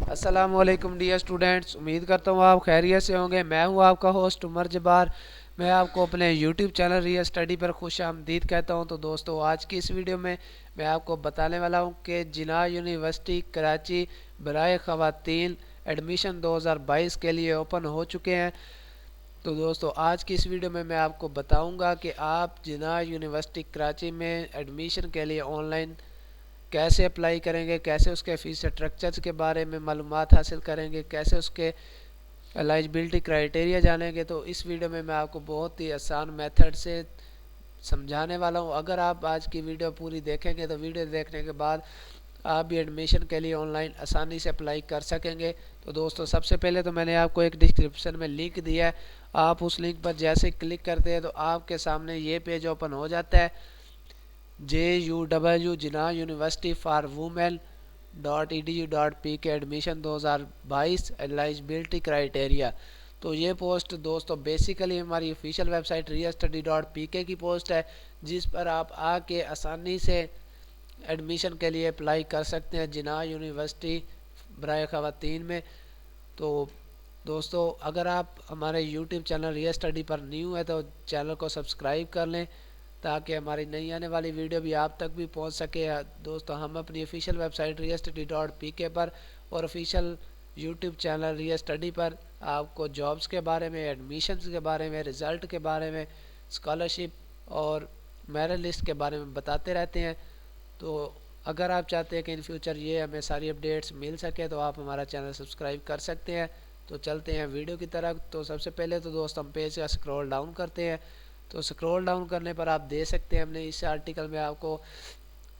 अस्सलामुअलैकुम dear students, उम्मीद करता हूँ आप खैरियत से होंगे। मैं हूँ आपका होस्ट उमर जब्बार। मैं आपको अपने यूट्यूब चैनल रियल स्टडी पर खुश आमदीद कहता हूँ। तो दोस्तों, आज की इस वीडियो में मैं आपको बताने वाला हूँ कि जिन्ना यूनिवर्सिटी कराची बराए ख़वातीन एडमिशन 2022 के लिए ओपन हो चुके हैं। तो दोस्तों, आज की इस वीडियो में मैं आपको बताऊंगा कि आप जिन्ना यूनिवर्सिटी कराची में एडमिशन के लिए ऑनलाइन कैसे अप्लाई करेंगे, कैसे उसके फ़ीस स्ट्रक्चर्स के बारे में मालूमात हासिल करेंगे, कैसे उसके एलिजिबिलिटी क्राइटेरिया जानेंगे। तो इस वीडियो में मैं आपको बहुत ही आसान मेथड से समझाने वाला हूँ। अगर आप आज की वीडियो पूरी देखेंगे तो वीडियो देखने के बाद आप भी एडमिशन के लिए ऑनलाइन आसानी से अप्लाई कर सकेंगे। तो दोस्तों, सबसे पहले तो मैंने आपको एक डिस्क्रिप्शन में लिंक दिया है। आप उस लिंक पर जैसे क्लिक करते हैं तो आपके सामने ये पेज ओपन हो जाता है। JUW Jinnah university for women .edu.p के एडमिशन 2022 एलिजिबिलिटी क्राइटेरिया। तो ये पोस्ट दोस्तों बेसिकली हमारी ऑफिशियल वेबसाइट realstudy.pk की पोस्ट है, जिस पर आप आके आसानी से एडमिशन के लिए अप्लाई कर सकते हैं जिन्ना यूनिवर्सिटी बराए ख़वातीन में। तो दोस्तों, अगर आप हमारे यूट्यूब चैनल रियल स्टडी पर न्यू है तो चैनल को सब्सक्राइब कर लें, ताकि हमारी नई आने वाली वीडियो भी आप तक भी पहुंच सके। दोस्तों, हम अपनी ऑफिशियल वेबसाइट realstudy.pk पर और official YouTube channel real study पर आपको जॉब्स के बारे में, एडमिशन्स के बारे में, रिज़ल्ट के बारे में, स्कॉलरशिप और मेरिट लिस्ट के बारे में बताते रहते हैं। तो अगर आप चाहते हैं कि इन फ्यूचर ये हमें सारी अपडेट्स मिल सके तो आप हमारा चैनल सब्सक्राइब कर सकते हैं। तो चलते हैं वीडियो की तरफ। तो सबसे पहले तो दोस्त हम पेज का स्क्रॉल डाउन करते हैं। तो स्क्रॉल डाउन करने पर आप देख सकते हैं हमने इस आर्टिकल में आपको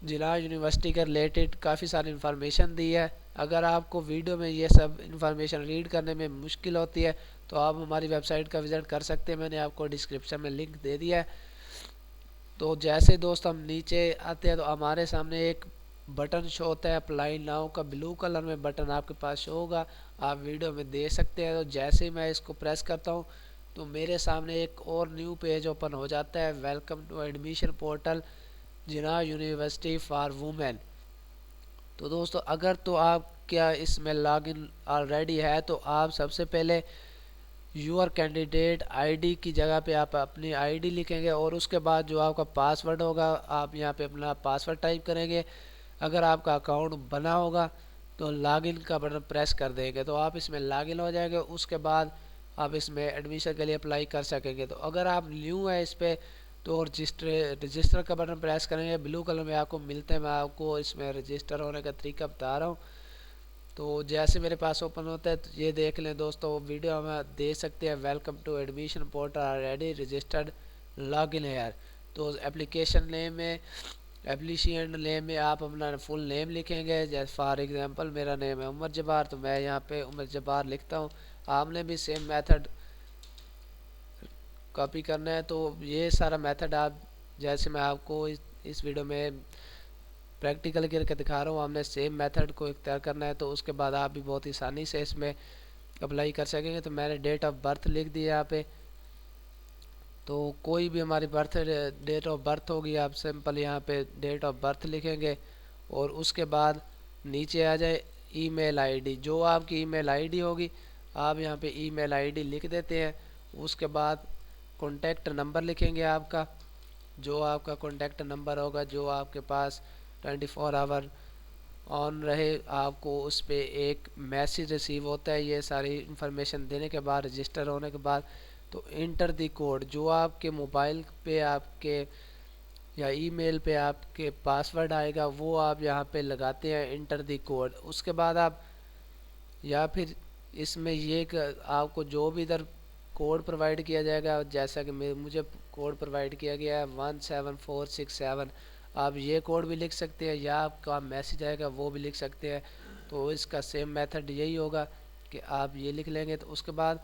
जिला यूनिवर्सिटी के रिलेटेड काफ़ी सारी इन्फॉर्मेशन दी है। अगर आपको वीडियो में ये सब इन्फॉर्मेशन रीड करने में मुश्किल होती है तो आप हमारी वेबसाइट का विज़िट कर सकते हैं। मैंने आपको डिस्क्रिप्शन में लिंक दे दिया है। तो जैसे दोस्त हम नीचे आते हैं तो हमारे सामने एक बटन शो होता है अप्लाई नाउ का, ब्लू कलर में बटन आपके पास शो होगा, आप वीडियो में देख सकते हैं। तो जैसे ही मैं इसको प्रेस करता हूँ तो मेरे सामने एक और न्यू पेज ओपन हो जाता है, welcome to admission portal Jinnah university for women. तो दोस्तों, अगर तो आप क्या इसमें लॉगिन ऑलरेडी है तो आप सबसे पहले यूर कैंडिडेट आईडी की जगह पे आप अपनी आईडी लिखेंगे और उसके बाद जो आपका पासवर्ड होगा आप यहाँ पे अपना पासवर्ड टाइप करेंगे। अगर आपका अकाउंट बना होगा तो लॉगिन का बटन प्रेस कर देंगे तो आप इसमें लॉगिन हो जाएंगे। उसके बाद आप इसमें एडमिशन के लिए अप्लाई कर सकेंगे। तो अगर आप न्यू है इस पर तो रजिस्टर का बटन प्रेस करेंगे, ब्लू कलर में आपको मिलते हैं। मैं आपको इसमें रजिस्टर होने का तरीका बता रहा हूँ। तो जैसे मेरे पास ओपन होता है तो ये देख लें दोस्तों, वीडियो में देख सकते हैं welcome to admission portal already registered log in here. तो एप्लीकेशन नेम में, एप्लीशिएंट नेम में आप अपना फुल नेम लिखेंगे। जैसे फॉर एग्जांपल मेरा नेम है उमर जब्बार, तो मैं यहाँ पे उमर जब्बार लिखता हूँ। आपने भी सेम मेथड कॉपी करना है। तो ये सारा मेथड आप जैसे मैं आपको इस वीडियो में प्रैक्टिकल करके दिखा रहा हूँ, हमने सेम मेथड को इख्तियार करना है। तो उसके बाद आप भी बहुत आसानी से इसमें अप्लाई कर सकेंगे। तो मैंने डेट ऑफ बर्थ लिख दिया यहाँ पे। तो कोई भी हमारी डेट ऑफ बर्थ होगी, आप सिंपल यहाँ पे डेट ऑफ बर्थ लिखेंगे और उसके बाद नीचे आ जाए ईमेल आईडी। जो आपकी ईमेल आईडी होगी आप यहाँ पे ईमेल आईडी लिख देते हैं। उसके बाद कॉन्टैक्ट नंबर लिखेंगे आपका, जो आपका कॉन्टैक्ट नंबर होगा जो आपके पास 24 आवर ऑन रहे। आपको उस पर एक मैसेज रिसीव होता है ये सारी इन्फॉर्मेशन देने के बाद, रजिस्टर होने के बाद। तो इंटर दी कोड, जो आपके मोबाइल पे आपके या ईमेल पे आपके पासवर्ड आएगा वो आप यहाँ पे लगाते हैं इंटर दी कोड। उसके बाद आप या फिर इसमें आपको जो भी इधर कोड प्रोवाइड किया जाएगा, जैसा कि मुझे कोड प्रोवाइड किया गया है 17467, आप ये कोड भी लिख सकते हैं या आपका मैसेज आएगा वो भी लिख सकते हैं। तो इसका सेम मेथड यही होगा कि आप ये लिख लेंगे। तो उसके बाद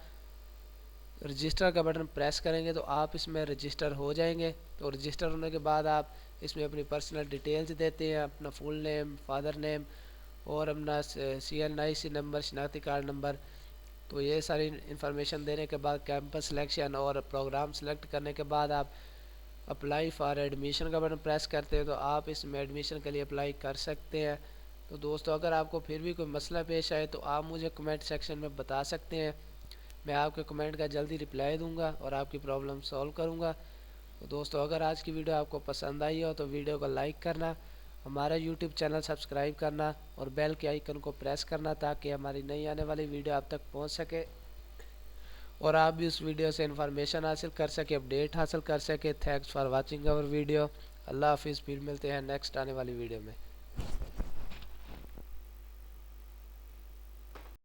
रजिस्टर का बटन प्रेस करेंगे तो आप इसमें रजिस्टर हो जाएंगे। तो रजिस्टर होने के बाद आप इसमें अपनी पर्सनल डिटेल्स देते हैं, अपना फुल नेम, फादर नेम और अपना CNIC नंबर, शनाख्ती कार्ड नंबर। तो ये सारी इन्फॉर्मेशन देने के बाद कैंपस सिलेक्शन और प्रोग्राम सेलेक्ट करने के बाद आप अप्लाई फॉर एडमिशन का बटन प्रेस करते हैं तो आप इसमें एडमिशन के लिए अप्लाई कर सकते हैं। तो दोस्तों अगर आपको फिर भी कोई मसला पेश आए तो आप मुझे कमेंट सेक्शन में बता सकते हैं। मैं आपके कमेंट का जल्दी रिप्लाई दूंगा और आपकी प्रॉब्लम सॉल्व करूंगा। तो दोस्तों अगर आज की वीडियो आपको पसंद आई हो तो वीडियो को लाइक करना, हमारा यूट्यूब चैनल सब्सक्राइब करना और बेल के आइकन को प्रेस करना ताकि हमारी नई आने वाली वीडियो आप तक पहुंच सके और आप भी उस वीडियो से इंफॉर्मेशन हासिल कर सके, अपडेट हासिल कर सके। Thanks for watching our video. अल्लाह हाफिज़। फिर मिलते हैं नेक्स्ट आने वाली वीडियो में।